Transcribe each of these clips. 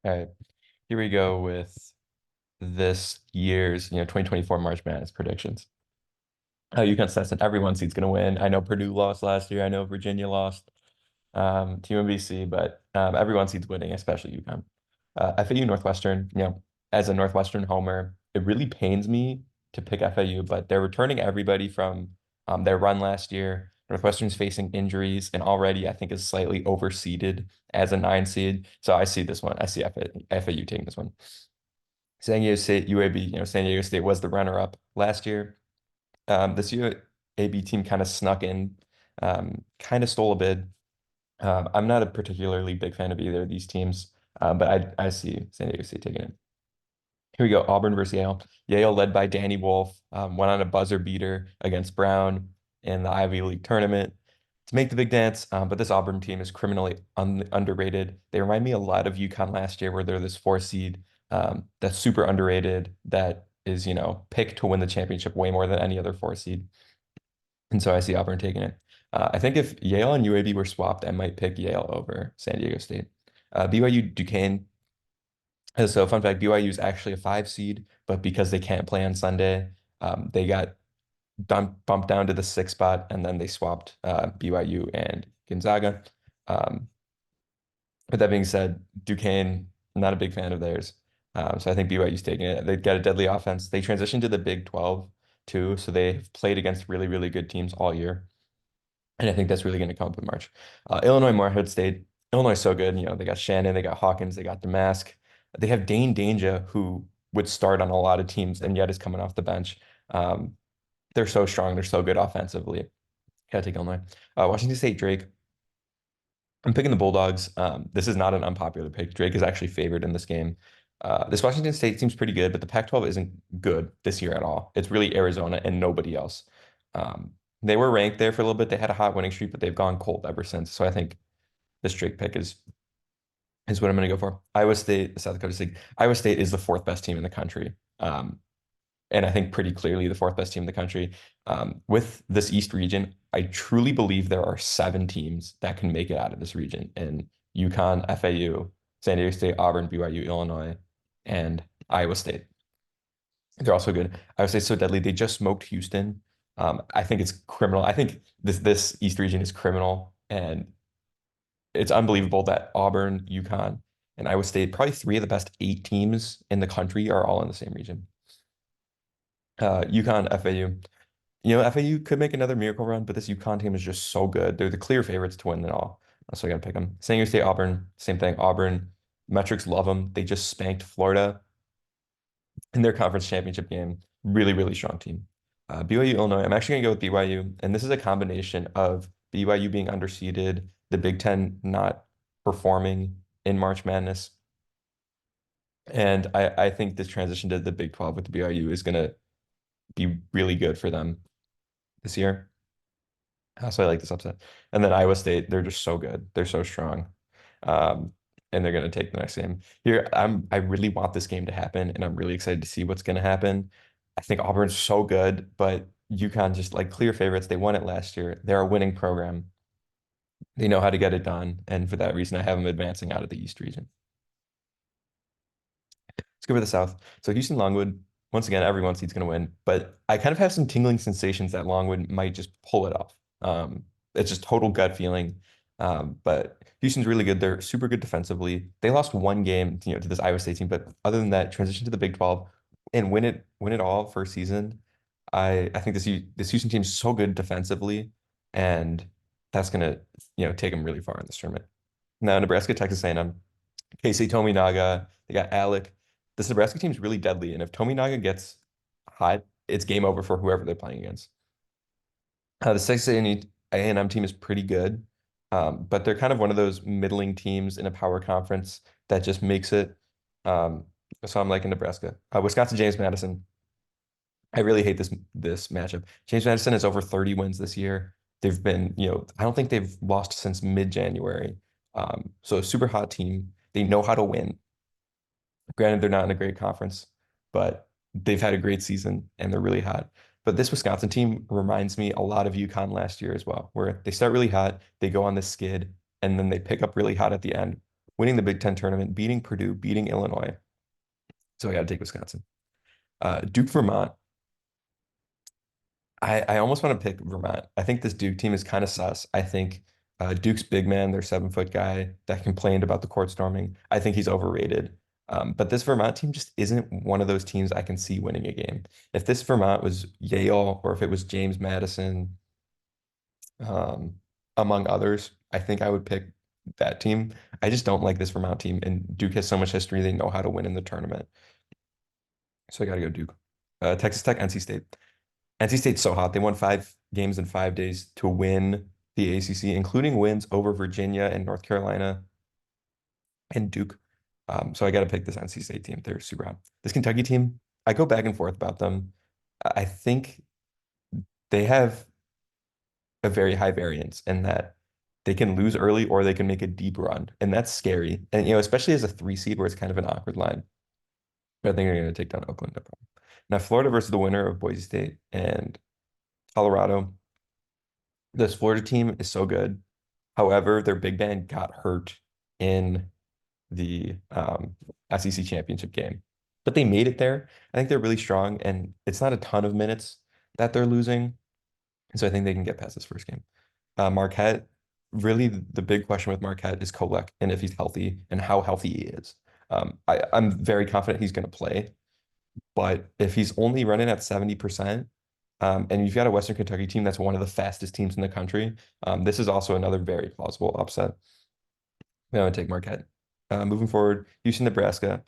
All right, here we go with this year's, 2024 March Madness predictions. UConn Stetson, everyone seed's gonna win. I know Purdue lost last year. I know Virginia lost to UMBC, but everyone seed's winning, especially UConn. FAU Northwestern, as a Northwestern homer, it really pains me to pick FAU, but they're returning everybody from their run last year. Northwestern's facing injuries and already I think is slightly overseeded as a 9 seed. So I see this one. I see FAU taking this one. San Diego State, UAB, San Diego State was the runner-up last year. This UAB team kind of snuck in, kind of stole a bid. I'm not a particularly big fan of either of these teams, but I see San Diego State taking it. Here we go, Auburn versus Yale. Yale led by Danny Wolf, went on a buzzer beater against Brown in the Ivy League tournament to make the big dance. But this Auburn team is criminally underrated. They remind me a lot of UConn last year, where they're this 4 seed that's super underrated, that is, picked to win the championship way more than any other 4 seed. And so I see Auburn taking it. I think if Yale and UAB were swapped, I might pick Yale over San Diego State. BYU Duquesne. So fun fact, BYU is actually a 5 seed, but because they can't play on Sunday, they got bumped down to the 6 spot, and then they swapped BYU and Gonzaga. Um, with that being said, Duquesne, not a big fan of theirs. So I think BYU's taking it. They've got a deadly offense. They transitioned to the Big 12 too, so they've played against really, really good teams all year. And I think that's really going to come up in March. Illinois Morehead State. Illinois is so good. They got Shannon, they got Hawkins, they got Damask. They have Dane Danger, who would start on a lot of teams and yet is coming off the bench. Um, they're so strong. They're so good offensively. Gotta take Illinois. Washington State, Drake. I'm picking the Bulldogs. This is not an unpopular pick. Drake is actually favored in this game. This Washington State seems pretty good, but the Pac-12 isn't good this year at all. It's really Arizona and nobody else. They were ranked there for a little bit. They had a hot winning streak, but they've gone cold ever since. So I think this Drake pick is what I'm going to go for. Iowa State, South Dakota State. Iowa State is the fourth best team in the country. And I think pretty clearly the fourth best team in the country. With this East region, I truly believe there are 7 teams that can make it out of this region in UConn, FAU, San Diego State, Auburn, BYU, Illinois, and Iowa State. They're also good. Iowa State's so deadly. They just smoked Houston. I think it's criminal. I think this East region is criminal, and it's unbelievable that Auburn, UConn, and Iowa State, probably 3 of the best 8 teams in the country, are all in the same region. UConn, FAU. FAU could make another miracle run, but this UConn team is just so good. They're the clear favorites to win it all. So I got to pick them. San Diego State, Auburn, same thing. Auburn, metrics love them. They just spanked Florida in their conference championship game. Really, really strong team. BYU, Illinois. I'm actually going to go with BYU. And this is a combination of BYU being underseeded, the Big Ten not performing in March Madness. And I think this transition to the Big 12 with the BYU is going to be really good for them this year. So I like this upset. And then Iowa State, they're just so good. They're so strong. Um, and they're going to take the next game. Here, I really want this game to happen, and I'm really excited to see what's going to happen. I think Auburn's so good, but UConn just like clear favorites. They won it last year. They're a winning program. They know how to get it done. And for that reason, I have them advancing out of the East region. Let's go for the South. So Houston Longwood, once again, everyone sees going to win, but I kind of have some tingling sensations that Longwood might just pull it off. It's just total gut feeling. But Houston's really good. They're super good defensively. They lost 1 game, to this Iowa State team, but other than that, transition to the Big 12 and win it all for a season. I think this Houston team is so good defensively, and that's gonna, take them really far in this tournament. Now, Nebraska, Texas A&M, Casey Tominaga, they got Alec. This Nebraska team is really deadly, and if Tominaga gets hot, it's game over for whoever they're playing against. The Texas A&M team is pretty good, but they're kind of one of those middling teams in a power conference that just makes it. Um, so I'm liking Nebraska. Wisconsin, James Madison. I really hate this matchup. James Madison has over 30 wins this year. They've been, I don't think they've lost since mid-January. So a super hot team. They know how to win. Granted, they're not in a great conference, but they've had a great season and they're really hot. But this Wisconsin team reminds me a lot of UConn last year as well, where they start really hot, they go on this skid, and then they pick up really hot at the end. winning the Big Ten tournament, beating Purdue, beating Illinois. So I got to take Wisconsin. Duke, Vermont. I almost want to pick Vermont. I think this Duke team is kind of sus. I think Duke's big man, their 7 foot guy that complained about the court storming, I think he's overrated. But this Vermont team just isn't one of those teams I can see winning a game. If this Vermont was Yale or if it was James Madison, um, among others, I think I would pick that team. I just don't like this Vermont team, and Duke has so much history. They know how to win in the tournament. So I got to go Duke. Texas Tech, NC State. NC State's so hot. They won 5 games in 5 days to win the ACC, including wins over Virginia and North Carolina and Duke. So I got to pick this NC State team. They're super hot. This Kentucky team, I go back and forth about them. I think they have a very high variance in that they can lose early or they can make a deep run, and that's scary. And especially as a 3 seed where it's kind of an awkward line. But I think they're going to take down Oakland, no problem. Now, Florida versus the winner of Boise State and Colorado. This Florida team is so good. However, their big man got hurt in the SEC championship game, but they made it there. I think they're really strong, and it's not a ton of minutes that they're losing. So I think they can get past this first game. Marquette, really the big question with Marquette is Kolek and if he's healthy and how healthy he is. I'm very confident he's going to play, but if he's only running at 70%, and you've got a Western Kentucky team that's one of the fastest teams in the country, this is also another very plausible upset. I'm going to take Marquette. Moving forward, Houston, Nebraska.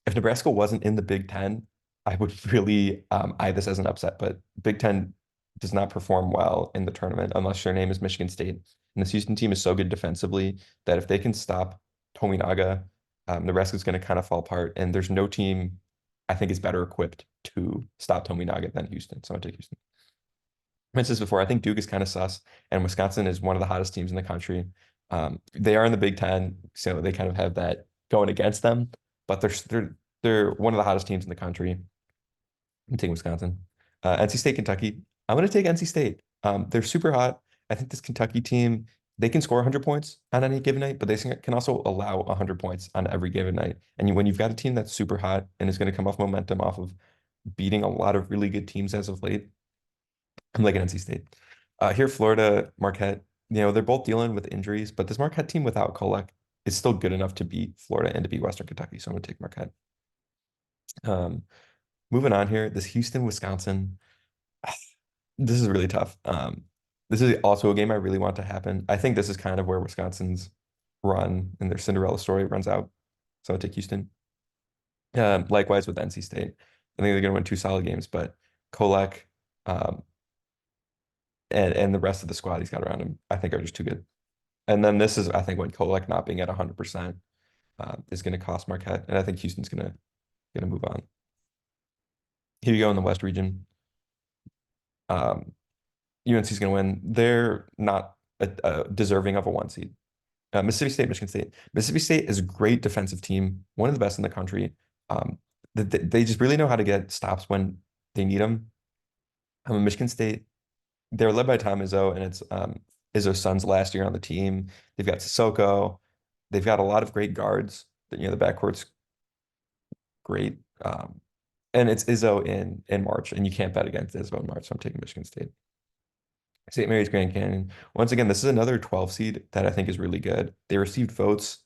If Nebraska wasn't in the Big Ten, I would really eye this as an upset, but Big Ten does not perform well in the tournament unless your name is Michigan State. And this Houston team is so good defensively that if they can stop Tominaga, Nebraska's going to kind of fall apart. And there's no team I think is better equipped to stop Tominaga than Houston. So I'm going to take Houston. I mentioned this before. I think Duke is kind of sus, and Wisconsin is one of the hottest teams in the country. They are in the Big Ten, so they kind of have that going against them. But they're one of the hottest teams in the country. I'm taking Wisconsin. NC State, Kentucky. I'm going to take NC State. They're super hot. I think this Kentucky team, they can score 100 points on any given night, but they can also allow 100 points on every given night. And when you've got a team that's super hot and is going to come off momentum off of beating a lot of really good teams as of late, I'm liking NC State. Here, Florida, Marquette, they're both dealing with injuries, but this Marquette team without Kolek is still good enough to beat Florida and to beat Western Kentucky. So I'm going to take Marquette. Um, Moving on here, this Houston, Wisconsin. This is really tough. This is also a game I really want to happen. I think this is kind of where Wisconsin's run and their Cinderella story runs out. So I'll take Houston. Likewise with NC State. I think they're going to win 2 solid games, but Kolek and the rest of the squad he's got around him, I think are just too good. And then this is, I think, when Kolek not being at 100% is going to cost Marquette, and I think Houston's gonna move on. Here you go in the West region. UNC's going to win. They're not deserving of a 1 seed. Mississippi State, Michigan State. Mississippi State is a great defensive team, one of the best in the country. They just really know how to get stops when they need them. Michigan State, they're led by Tom Izzo, and it's Izzo's son's last year on the team. They've got Sissoko. They've got a lot of great guards. The backcourt's great. And it's Izzo in March, and you can't bet against Izzo in March. So I'm taking Michigan State. St. Mary's Grand Canyon. Once again, this is another 12 seed that I think is really good. They received votes.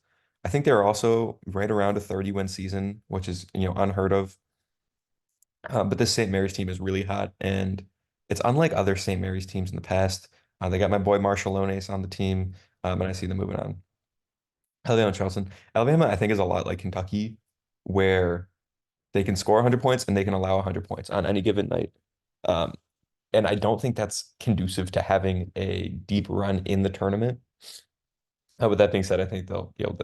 I think they're also right around a 30-win season, which is unheard of. But this St. Mary's team is really hot, and it's unlike other St. Mary's teams in the past. They got my boy Marshall Lones on the team, and I see them moving on. Alabama, Charleston. Alabama, I think, is a lot like Kentucky, where they can score 100 points and they can allow 100 points on any given night. And I don't think that's conducive to having a deep run in the tournament. With that being said, I think they'll be able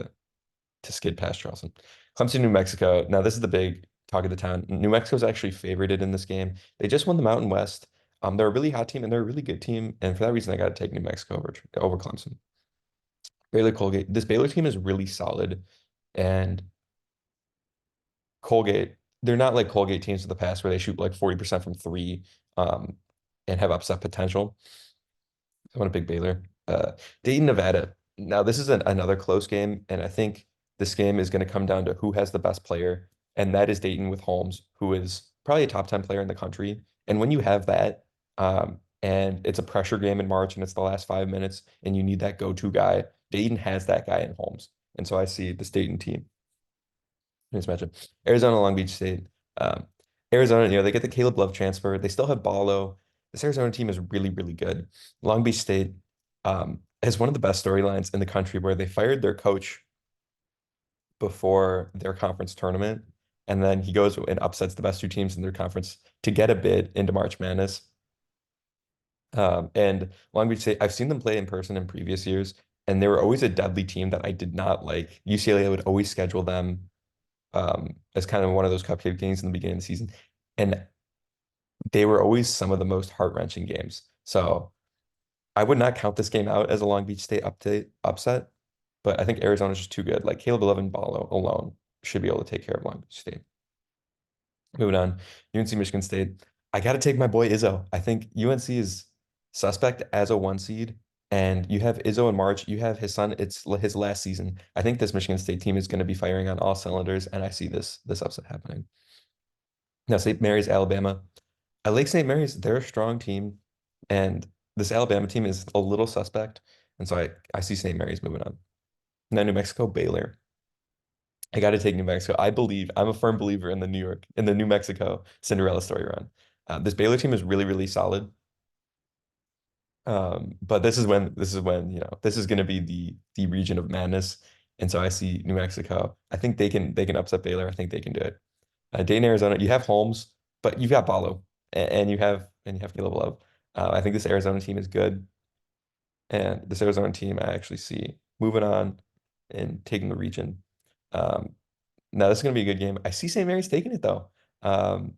to skid past Charleston. Clemson, New Mexico. Now, this is the big talk of the town. New Mexico's actually favorited in this game. They just won the Mountain West. They're a really hot team and they're a really good team. And for that reason, I got to take New Mexico over Clemson. Baylor, Colgate. This Baylor team is really solid. And Colgate, they're not like Colgate teams of the past where they shoot like 40% from three and have upset potential. I want a big Baylor. Dayton, Nevada. Now, this is another close game, and I think this game is going to come down to who has the best player, and that is Dayton with Holmes, who is probably a top 10 player in the country. And when you have that, and it's a pressure game in March and it's the last 5 minutes and you need that go-to guy, Dayton has that guy in Holmes. And so I see this Dayton team in this matchup. Arizona, Long Beach State. Um, Arizona, they get the Caleb Love transfer. They still have Ballo. This Arizona team is really, really good. Long Beach State has one of the best storylines in the country where they fired their coach before their conference tournament. And then he goes and upsets the best two teams in their conference to get a bid into March Madness. And Long Beach State, I've seen them play in person in previous years, and they were always a deadly team that I did not like. UCLA would always schedule them as kind of one of those cupcake games in the beginning of the season. And they were always some of the most heart-wrenching games. So I would not count this game out as a Long Beach State upset, but I think Arizona's just too good. Like Caleb 11 Ballo alone should be able to take care of Long Beach State. Moving on, UNC Michigan State. I got to take my boy Izzo. I think UNC is suspect as a 1 seed, and you have Izzo in March. You have his son. It's his last season. I think this Michigan State team is going to be firing on all cylinders, and I see this upset happening. Now, St. Mary's, Alabama. I like St. Mary's. They're a strong team, and this Alabama team is a little suspect, and so I see St. Mary's moving on. Now, New Mexico, Baylor. I got to take New Mexico. I'm a firm believer in the New Mexico Cinderella story run. This Baylor team is really, really solid. But this is when, this is going to be the region of madness. And so I see New Mexico. I think they can upset Baylor. I think they can do it. Dayton, Arizona, you have Holmes, but you've got Ballo and you have Caleb Love. I think this Arizona team is good. And this Arizona team I actually see moving on and taking the region. Um, Now this is gonna be a good game. I see St. Mary's taking it though. Um,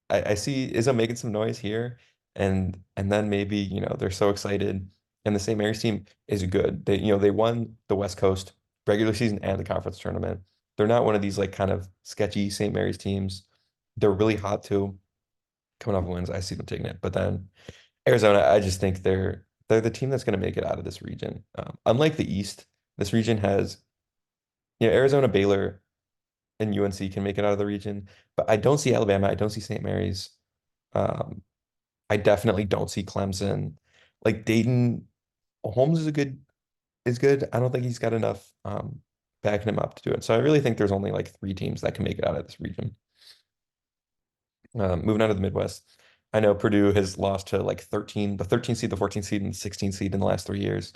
I see Izzo making some noise here, and then maybe they're so excited, and the St. Mary's team is good. They won the West Coast regular season and the conference tournament. They're not one of these like kind of sketchy St. Mary's teams. They're really hot too, coming off wins. I see them taking it, but then Arizona, I just think they're the team that's going to make it out of this region. Unlike the East, this region has Arizona, Baylor and UNC can make it out of the region, but I don't see Alabama. I don't see St. Mary's. Um, I definitely don't see Clemson. Like Dayton, Holmes is good. I don't think he's got enough backing him up to do it. So I really think there's only like 3 teams that can make it out of this region. Moving on to the Midwest. I know Purdue has lost to like the 13th seed, the 14th seed, and the 16th seed in the last 3 years.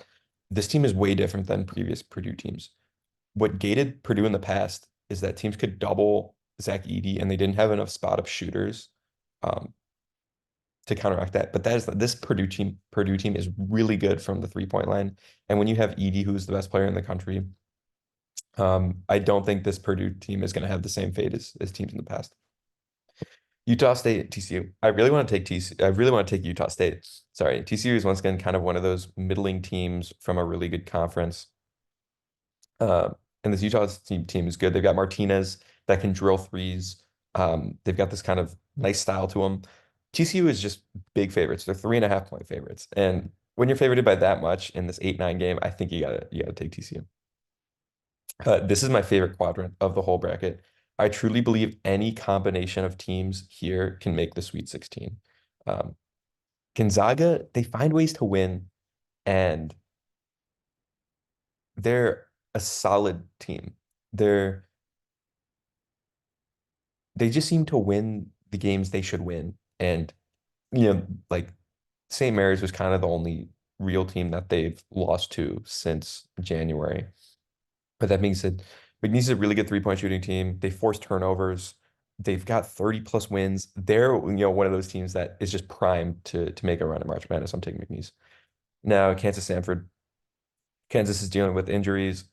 This team is way different than previous Purdue teams. What gated Purdue in the past is that teams could double Zach Edey and they didn't have enough spot up shooters um, to counteract that. But this Purdue team is really good from the 3-point line. And when you have Edey, who's the best player in the country, I don't think this Purdue team is going to have the same fate as teams in the past. Utah State, TCU. I really want to take TCU. I really want to take Utah State. Sorry, TCU is once again kind of one of those middling teams from a really good conference. Uh, and this Utah team is good. They've got Martinez that can drill threes. They've got this kind of nice style to them. TCU is just big favorites. They're 3.5-point favorites. And when you're favored by that much in this 8-9 game, I think you gotta take TCU. This is my favorite quadrant of the whole bracket. I truly believe any combination of teams here can make the Sweet 16. Um, Gonzaga, they find ways to win, and they're a solid team. They just seem to win the games they should win. And, like St. Mary's was kind of the only real team that they've lost to since January. But that being said, McNeese is a really good 3-point shooting team. They force turnovers. They've got 30 plus wins. They're, one of those teams that is just primed to make a run at March Madness. I'm taking McNeese. Now, Kansas Stanford. Kansas is dealing with injuries.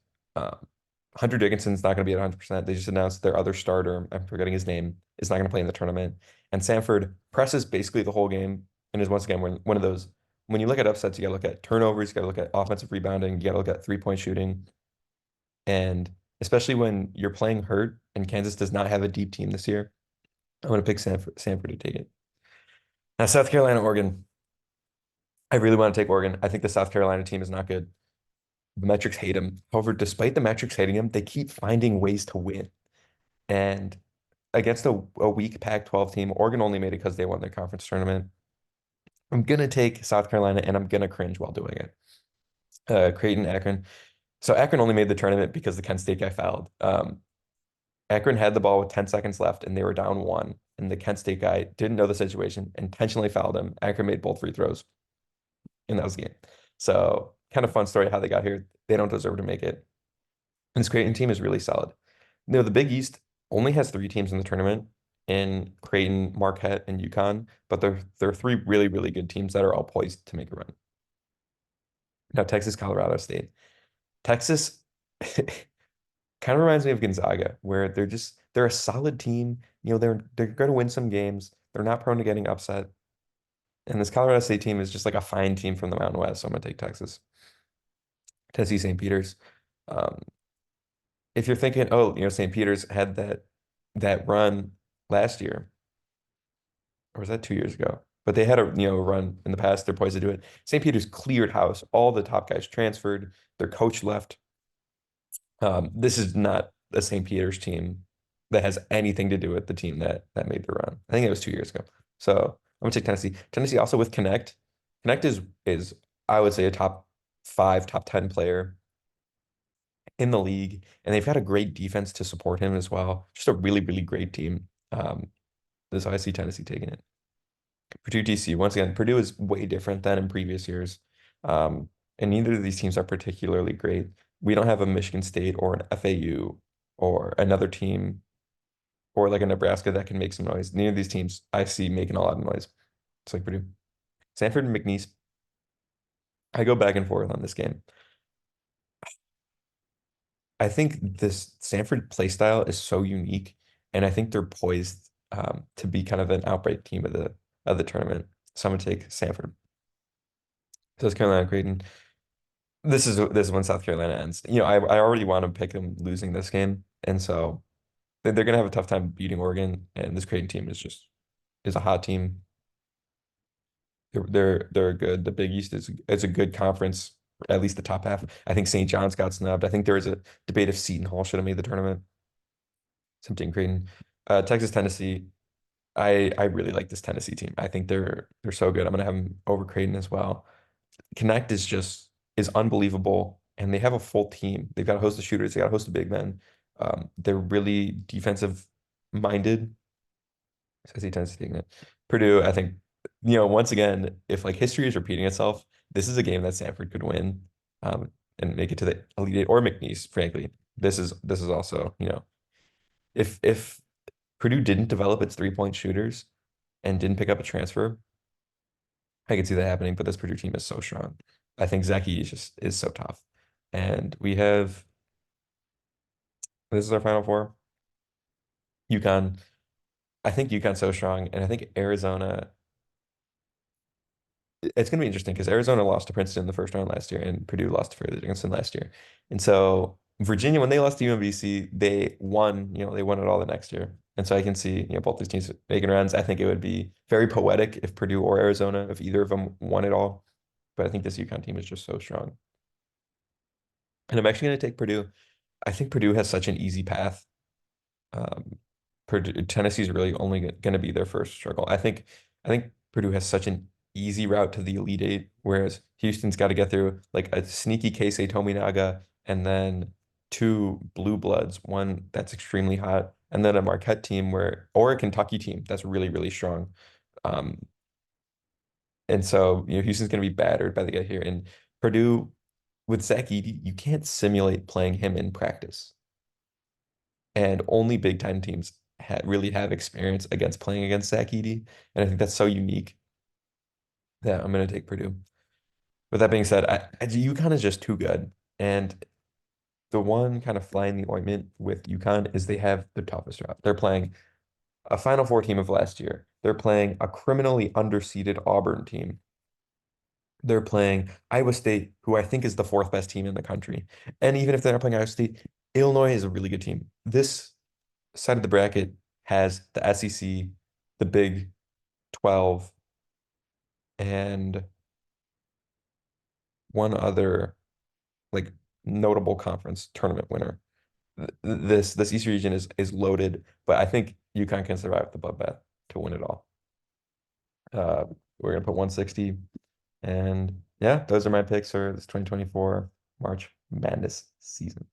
Hunter Dickinson's not going to be at 100%. They just announced their other starter, I'm forgetting his name, is not going to play in the tournament. And Stanford presses basically the whole game and is once again one of those. When you look at upsets, you got to look at turnovers, you got to look at offensive rebounding, you got to look at 3-point shooting. And especially when you're playing hurt and Kansas does not have a deep team this year, I'm going to pick Stanford to take it. Now, South Carolina, Oregon. I really want to take Oregon. I think the South Carolina team is not good. The metrics hate him. However, despite the metrics hating him, they keep finding ways to win. And against a weak Pac-12 team, Oregon only made it because they won their conference tournament. I'm gonna take South Carolina, and I'm gonna cringe while doing it. Creighton, Akron. So Akron only made the tournament because the Kent State guy fouled. Akron had the ball with 10 seconds left, and they were down one. And the Kent State guy didn't know the situation, intentionally fouled him. Akron made both free throws, and that was the game. So kind of fun story how they got here. They don't deserve to make it. And this Creighton team is really solid. The Big East only has three teams in the tournament in Creighton, Marquette, and UConn, but they're three really, really good teams that are all poised to make a run. Now, Texas, Colorado State. Texas kind of reminds me of Gonzaga, where they're a solid team. They're going to win some games. They're not prone to getting upset. And this Colorado State team is just like a fine team from the Mountain West. So I'm gonna take Texas. Tennessee St. Peter's. Um, if you're thinking, oh, St. Peter's had that run last year, or was that 2 years ago? But they had a run in the past. They're poised to do it. St. Peter's cleared house. All the top guys transferred. Their coach left. This is not a St. Peter's team that has anything to do with the team that made the run. I think it was 2 years ago. So I'm gonna take Tennessee. Tennessee also with Connect. Connect is I would say a top five, top 10 player in the league, and they've got a great defense to support him as well. Just a really, really great team. So I see Tennessee taking it. Purdue TCU. Once again, Purdue is way different than in previous years. And neither of these teams are particularly great. We don't have a Michigan State or an FAU or another team or like a Nebraska that can make some noise. Neither of these teams I see making a lot of noise. It's like Purdue. Sanford and McNeese. I go back and forth on this game. I think this Sanford play style is so unique, and I think they're poised to be kind of an outright team of the tournament. So I'm gonna take Sanford. South Carolina, Creighton. This is when South Carolina ends. I already want to pick them losing this game, and so they're gonna have a tough time beating Oregon. And this Creighton team is a hot team. They're good. The Big East is a good conference, at least the top half. I think St. John's got snubbed. I think there was a debate if Seton Hall should have made the tournament. Something Creighton. Texas, Tennessee. I really like this Tennessee team. I think they're so good. I'm gonna have them over Creighton as well. Connect is unbelievable, and they have a full team. They've got a host of shooters. They got a host of big men. They're really defensive minded. So I see Tennessee taking it. Purdue, I think, once again, if like history is repeating itself, this is a game that Stanford could win, and make it to the Elite Eight or McNeese, frankly. This is also, if Purdue didn't develop its 3-point shooters and didn't pick up a transfer, I could see that happening, but this Purdue team is so strong. I think Zach Edey is so tough. And this is our final four. UConn. I think UConn's so strong, and I think Arizona. It's going to be interesting because Arizona lost to Princeton in the first round last year, and Purdue lost to Fairleigh Dickinson last year. And so Virginia, when they lost to UMBC, they won. They won it all the next year. And so I can see both these teams making runs. I think it would be very poetic if Purdue or Arizona, if either of them won it all. But I think this UConn team is just so strong. And I'm actually going to take Purdue. I think Purdue has such an easy path. Um, Tennessee's really only going to be their first struggle. I think Purdue has such an easy route to the Elite Eight, whereas Houston's got to get through like a sneaky Keisei Tominaga and then two blue bloods, one that's extremely hot, and then a Marquette team or a Kentucky team that's really, really strong. Um, and so, Houston's going to be battered by the guy here. And Purdue, with Zach Edey, you can't simulate playing him in practice. And only Big Ten teams really have experience against playing against Zach Edey. And I think that's so unique that I'm going to take Purdue. With that being said, UConn is just too good. And the one kind of fly in the ointment with UConn is they have the toughest route. They're playing a Final Four team of last year. They're playing a criminally underseeded Auburn team. They're playing Iowa State, who I think is the fourth best team in the country. And even if they're not playing Iowa State, Illinois is a really good team. This side of the bracket has the SEC, the Big 12, and one other like notable conference tournament winner. This East region is loaded, but I think UConn can survive the bloodbath to win it all. Uh, we're gonna put 160, and yeah, those are my picks for this 2024 March Madness season.